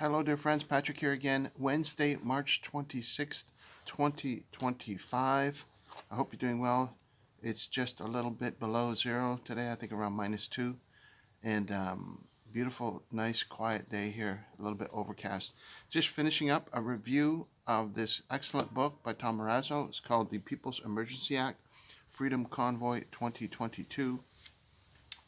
Hello, dear friends. Patrick here again. Wednesday, March 26th, 2025. I hope you're doing well. It's just a little bit below zero today, I think around -2. And beautiful, nice, quiet day here, a little bit overcast. Just finishing up a review of this excellent book by Tom Marazzo. It's called The People's Emergency Act, Freedom Convoy 2022.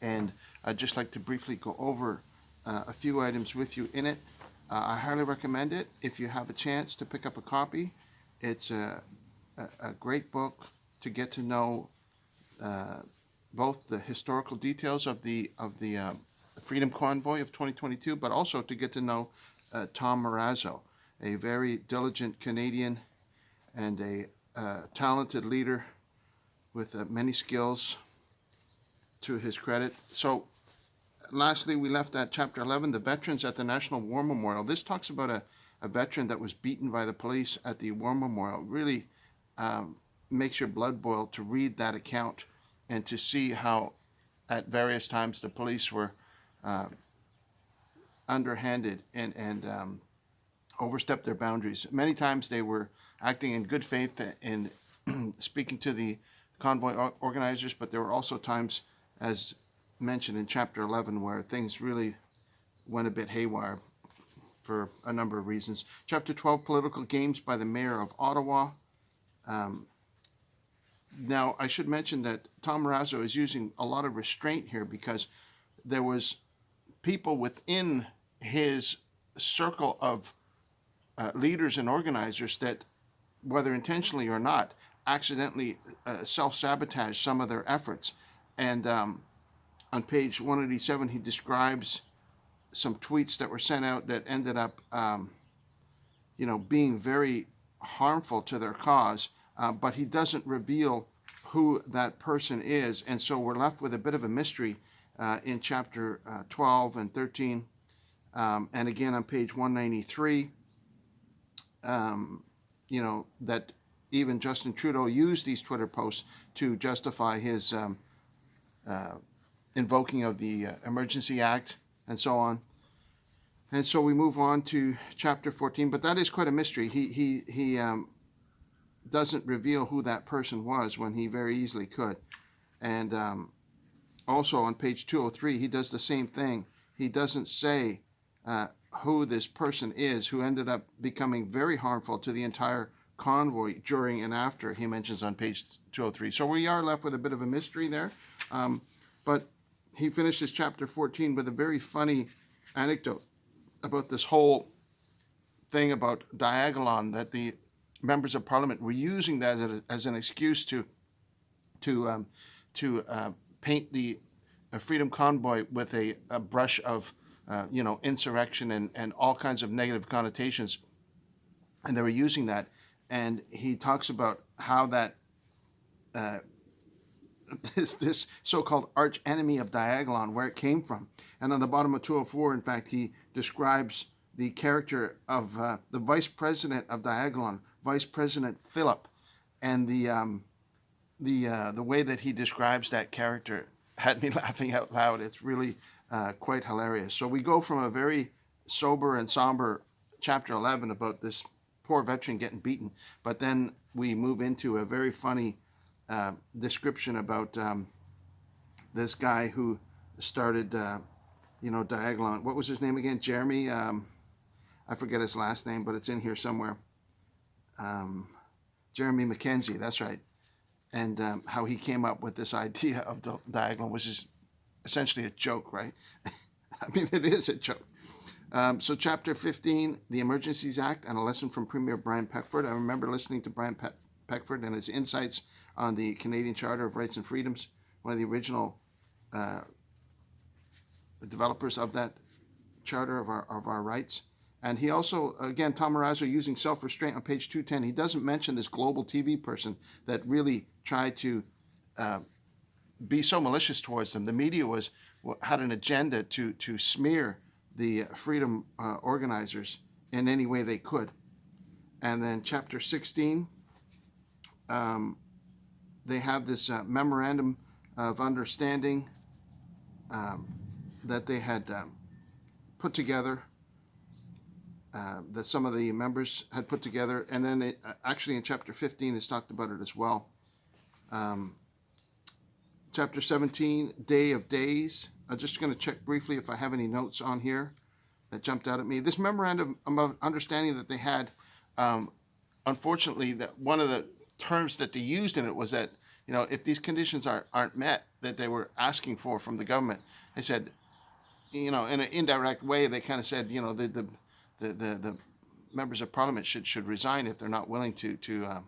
And I'd just like to briefly go over a few items with you in it. I highly recommend it if you have a chance to pick up a copy. It's a great book to get to know both the historical details of the Freedom Convoy of 2022, but also to get to know Tom Marazzo, a very diligent Canadian and a talented leader with many skills to his credit. So lastly, we left at chapter 11, the veterans at the National War Memorial. This talks about a veteran that was beaten by the police at the War Memorial. Really makes your blood boil to read that account and to see how at various times the police were underhanded and overstepped their boundaries. Many times they were acting in good faith in speaking to the convoy organizers, but there were also times, as mentioned in chapter 11, where things really went a bit haywire for a number of reasons. Chapter 12, political games by the mayor of Ottawa. Now, I should mention that Tom Marazzo is using a lot of restraint here because there was people within his circle of leaders and organizers that, whether intentionally or not, accidentally self-sabotage some of their efforts. And on page 187, he describes some tweets that were sent out that ended up, being very harmful to their cause, but he doesn't reveal who that person is. And so we're left with a bit of a mystery in chapter 12 and 13. And again, on page 193, that even Justin Trudeau used these Twitter posts to justify his invoking of the Emergency Act and so on. And so we move on to chapter 14, but that is quite a mystery. He doesn't reveal who that person was when he very easily could. And also on page 203, he does the same thing. He doesn't say who this person is who ended up becoming very harmful to the entire convoy during and after, he mentions on page 203. So we are left with a bit of a mystery there. But he finishes chapter 14 with a very funny anecdote about this whole thing about Diagolon, that the members of Parliament were using that as an excuse to paint the Freedom Convoy with a brush of insurrection and all kinds of negative connotations, and they were using that. And he talks about how that this so-called arch enemy of Diagolon, where it came from. And on the bottom of 204, in fact, he describes the character of the vice president of Diagolon, Vice President Philip, and the way that he describes that character had me laughing out loud. It's really quite hilarious. So we go from a very sober and somber chapter 11 about this poor veteran getting beaten, but then we move into a very funny description about this guy who started, Diagolon. What was his name again? Jeremy. I forget his last name, but it's in here somewhere. Jeremy Mackenzie. That's right. And how he came up with this idea of Diagolon, which is essentially a joke, right? I mean, it is a joke. So chapter 15, the Emergencies Act and a lesson from Premier Brian Peckford. I remember listening to Brian Peckford and his insights on the Canadian Charter of Rights and Freedoms, one of the original developers of that Charter of our rights. And he also, again, Tom Marazzo using self-restraint on page 210. He doesn't mention this global TV person that really tried to be so malicious towards them. The media had an agenda to smear the freedom organizers in any way they could. And then chapter 16, they have this memorandum of understanding that they had put together that some of the members had put together. And then actually in chapter 15, it's talked about it as well. Chapter 17, Day of Days. I'm just going to check briefly if I have any notes on here that jumped out at me. This memorandum of understanding that they had, unfortunately, that one of the terms that they used in it was that, if these conditions aren't met that they were asking for from the government, they said, in an indirect way, they kind of said, the members of parliament should resign if they're not willing to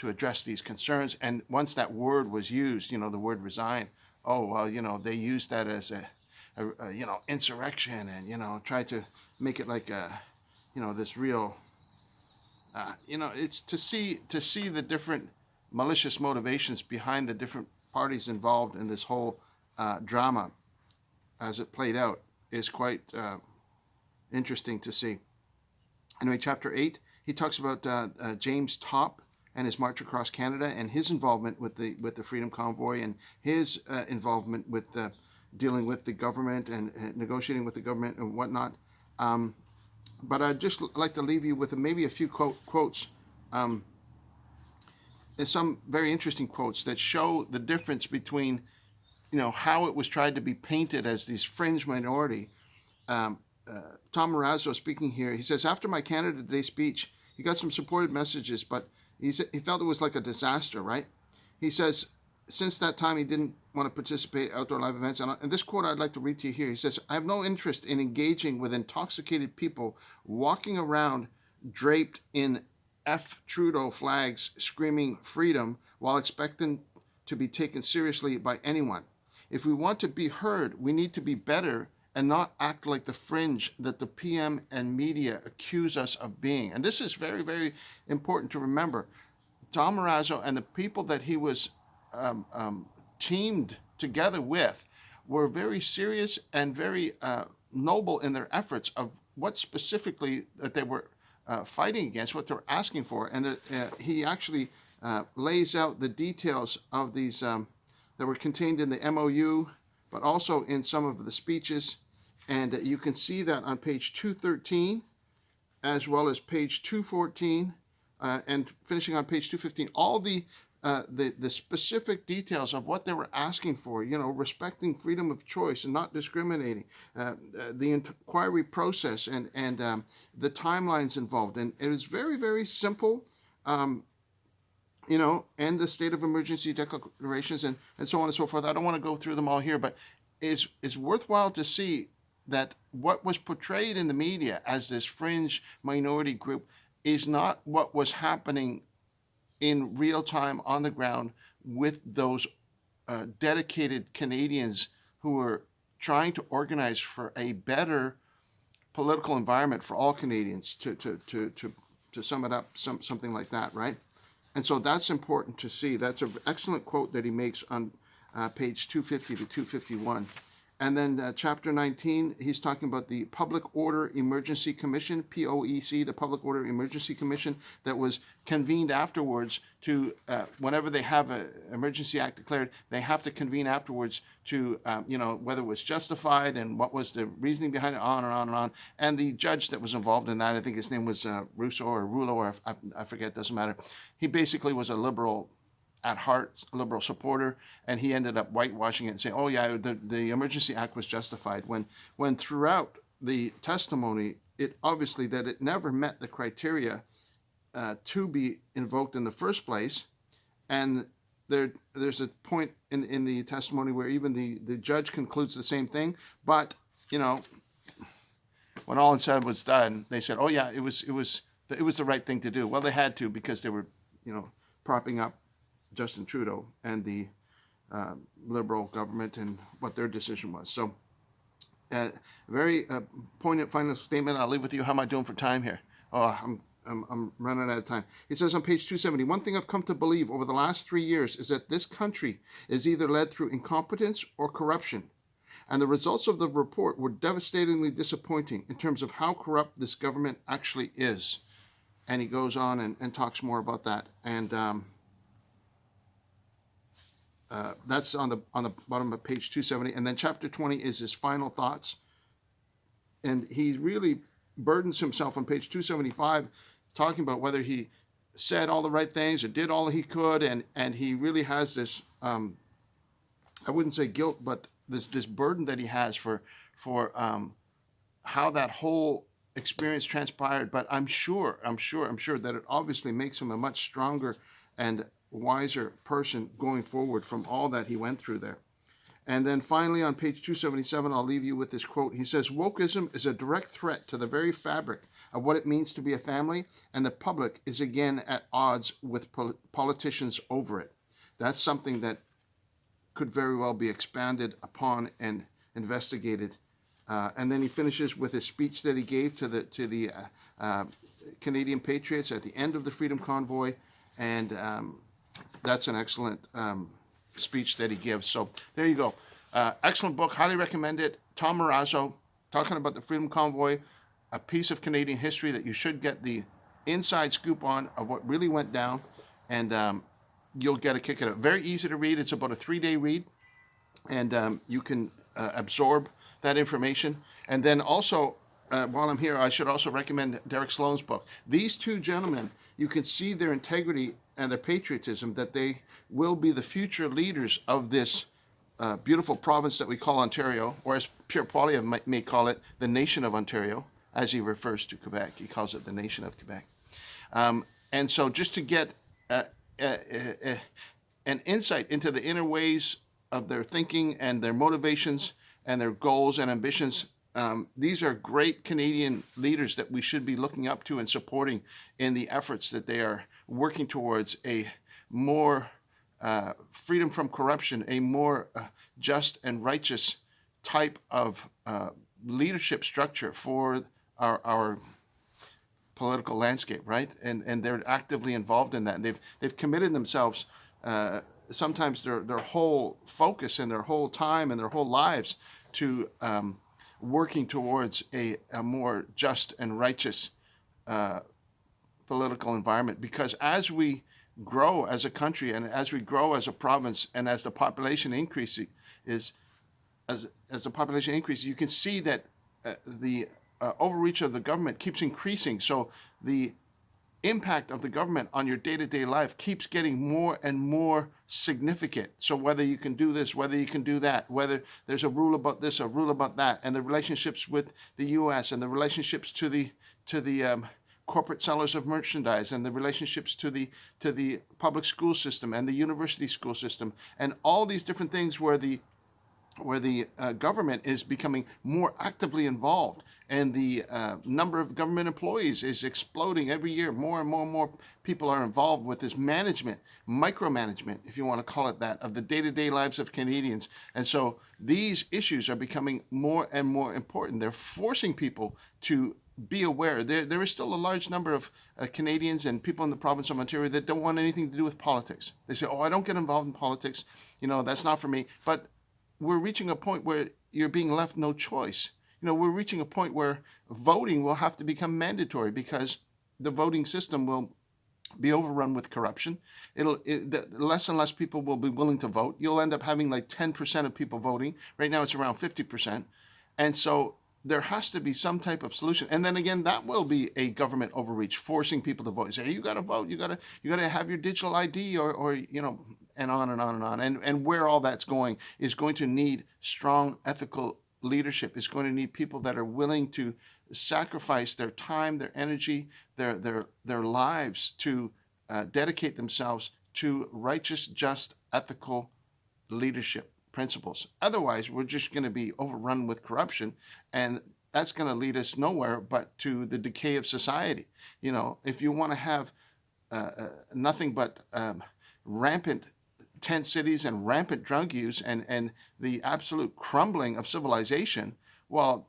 address these concerns. And once that word was used, the word resign, oh well, they used that as a insurrection, and tried to make it like this real, it's to see the different malicious motivations behind the different parties involved in this whole drama as it played out is quite interesting to see. Anyway, chapter 8, he talks about James Topp and his march across Canada and his involvement with the Freedom Convoy and his involvement with dealing with the government and negotiating with the government and whatnot. But I'd just like to leave you with maybe a few quotes. Some very interesting quotes that show the difference between, how it was tried to be painted as this fringe minority. Tom Marazzo speaking here, he says, after my Canada Day speech, he got some supported messages, but he felt it was like a disaster, right? He says, since that time, he didn't want to participate in outdoor live events. And this quote I'd like to read to you here. He says, I have no interest in engaging with intoxicated people walking around draped in F. Trudeau flags screaming freedom while expecting to be taken seriously by anyone. If we want to be heard, we need to be better and not act like the fringe that the PM and media accuse us of being. And this is very, very important to remember. Tom Marazzo and the people that he was teamed together with were very serious and very noble in their efforts of what specifically that they were fighting against, what they were asking for. And he actually lays out the details of these that were contained in the MOU, but also in some of the speeches. And you can see that on page 213, as well as page 214, and finishing on page 215, all the specific details of what they were asking for, respecting freedom of choice and not discriminating, the inquiry process and the timelines involved. And it is very, very simple, and the state of emergency declarations and so on and so forth. I don't want to go through them all here, but it's worthwhile to see that what was portrayed in the media as this fringe minority group is not what was happening in real time on the ground with those dedicated Canadians who were trying to organize for a better political environment for all Canadians, to sum it up, something like that, right? And so that's important to see. That's an excellent quote that he makes on page 250 to 251. And then chapter 19, he's talking about the Public Order Emergency Commission, POEC, the Public Order Emergency Commission, that was convened afterwards to, whenever they have an emergency act declared, they have to convene afterwards to, whether it was justified and what was the reasoning behind it, on and on and on. And the judge that was involved in that, I think his name was Russo or Rulo, or I forget, doesn't matter. He basically was a liberal at heart, a liberal supporter, and he ended up whitewashing it and saying, oh yeah, the Emergency Act was justified, when throughout the testimony, it obviously that it never met the criteria to be invoked in the first place. And there's a point in the testimony where even the judge concludes the same thing, but when all is said was done, they said, oh yeah, it was the right thing to do. Well, they had to, because they were propping up Justin Trudeau and the Liberal government and what their decision was. So, very poignant final statement. I'll leave with you. How am I doing for time here? Oh, I'm running out of time. He says on page 270, one thing I've come to believe over the last 3 years is that this country is either led through incompetence or corruption. And the results of the report were devastatingly disappointing in terms of how corrupt this government actually is. And he goes on and talks more about that. And that's on the bottom of page 270. And then chapter 20 is his final thoughts. And he really burdens himself on page 275, talking about whether he said all the right things or did all he could, and he really has this, I wouldn't say guilt, but this burden that he has for how that whole experience transpired. But I'm sure that it obviously makes him a much stronger and wiser person going forward from all that he went through there. And then finally, on page 277, I'll leave you with this quote. He says, "Wokeism is a direct threat to the very fabric of what it means to be a family, and the public is again at odds with politicians over it." That's something that could very well be expanded upon and investigated. And then he finishes with a speech that he gave to the Canadian Patriots at the end of the Freedom Convoy, and that's an excellent speech that he gives. So there you go. Excellent book. Highly recommend it. Tom Marazzo, talking about the Freedom Convoy, a piece of Canadian history that you should get the inside scoop on of what really went down, and you'll get a kick at it. Very easy to read. It's about a 3-day read, and you can absorb that information. And then also, while I'm here, I should also recommend Derek Sloan's book. These two gentlemen, you can see their integrity and their patriotism, that they will be the future leaders of this beautiful province that we call Ontario, or as Pierre Poilievre may call it, the nation of Ontario, as he refers to Quebec. He calls it the nation of Quebec. And so just to get an insight into the inner ways of their thinking and their motivations and their goals and ambitions, these are great Canadian leaders that we should be looking up to and supporting in the efforts that they are working towards a more freedom from corruption, a more just and righteous type of leadership structure for our political landscape, right? And they're actively involved in that. And they've committed themselves, sometimes their whole focus and their whole time and their whole lives to working towards a more just and righteous political environment. Because as we grow as a country and as we grow as a province and as the population increases, as the population increases, you can see that the overreach of the government keeps increasing. So the impact of the government on your day-to-day life keeps getting more and more significant. So whether you can do this, whether you can do that, whether there's a rule about this, a rule about that, and the relationships with the U.S. and the relationships to the corporate sellers of merchandise, and the relationships to the public school system and the university school system, and all these different things where the government is becoming more actively involved, and the number of government employees is exploding every year. More and more and more people are involved with this management, micromanagement, if you want to call it that, of the day-to-day lives of Canadians. And so these issues are becoming more and more important. They're forcing people to be aware. There is still a large number of Canadians and people in the province of Ontario that don't want anything to do with politics. They say, "Oh, I don't get involved in politics. That's not for me." But we're reaching a point where you're being left no choice. We're reaching a point where voting will have to become mandatory, because the voting system will be overrun with corruption. Less and less people will be willing to vote. You'll end up having like 10% of people voting. Right now it's around 50%. And so there has to be some type of solution. And then again, that will be a government overreach, forcing people to vote. You say, "Hey, you got to vote. You got to have your digital ID," or and on and on and on. And where all that's going is going to need strong ethical leadership. It's going to need people that are willing to sacrifice their time, their energy, their lives to dedicate themselves to righteous, just, ethical leadership principles. Otherwise, we're just going to be overrun with corruption, and that's going to lead us nowhere but to the decay of society. If you want to have nothing but rampant tent cities and rampant drug use and the absolute crumbling of civilization, well,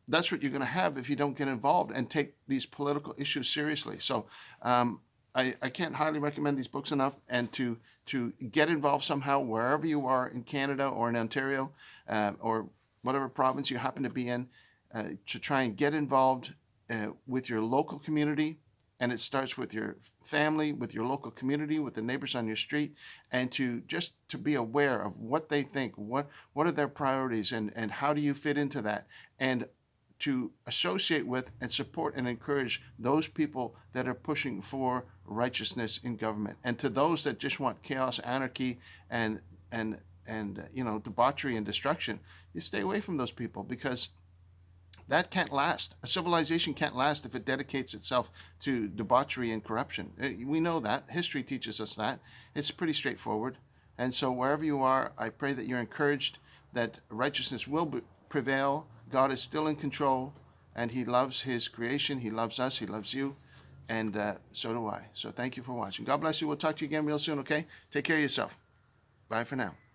that's what you're going to have if you don't get involved and take these political issues seriously. So I can't highly recommend these books enough, and to get involved somehow wherever you are in Canada or in Ontario or whatever province you happen to be in, to try and get involved with your local community. And it starts with your family, with your local community, with the neighbors on your street, and to be aware of what they think, what are their priorities, and how do you fit into that, and to associate with and support and encourage those people that are pushing for righteousness in government. And to those that just want chaos, anarchy, and debauchery and destruction, you stay away from those people, because that can't last. A civilization can't last if it dedicates itself to debauchery and corruption. We know that. History teaches us that. It's pretty straightforward. And so, wherever you are, I pray that you're encouraged that righteousness will prevail. God is still in control, and He loves His creation. He loves us. He loves you. And so do I. So, thank you for watching. God bless you. We'll talk to you again real soon, okay? Take care of yourself. Bye for now.